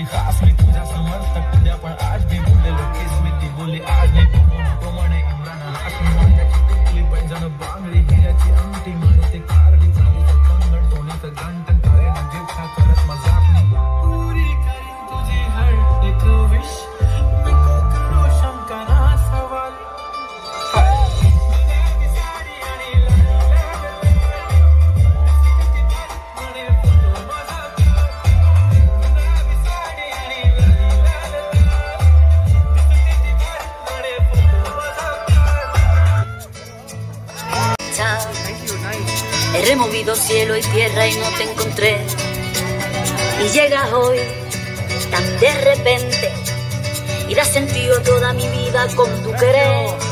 तुझी खास मी तुझ्या समर्थक उद्या पण आज मी बोललेलो की स्मृती बोलली आज नाही तो म्हणे इम्रान हाशमी माझ्याची टिकली पैंजण बांगडी हिऱ्याची अंगठी म्हणते कारली चालीचं कंगण सोनीचं घंटन टाळ्यानं जिवखा करत मजाक नाही पुरी करीन तुझी हर एक विश नको करू शंका ना सवाल He removido cielo y tierra y no te encontré. Y llegas hoy tan de repente y das sentido a toda mi vida con tu querer.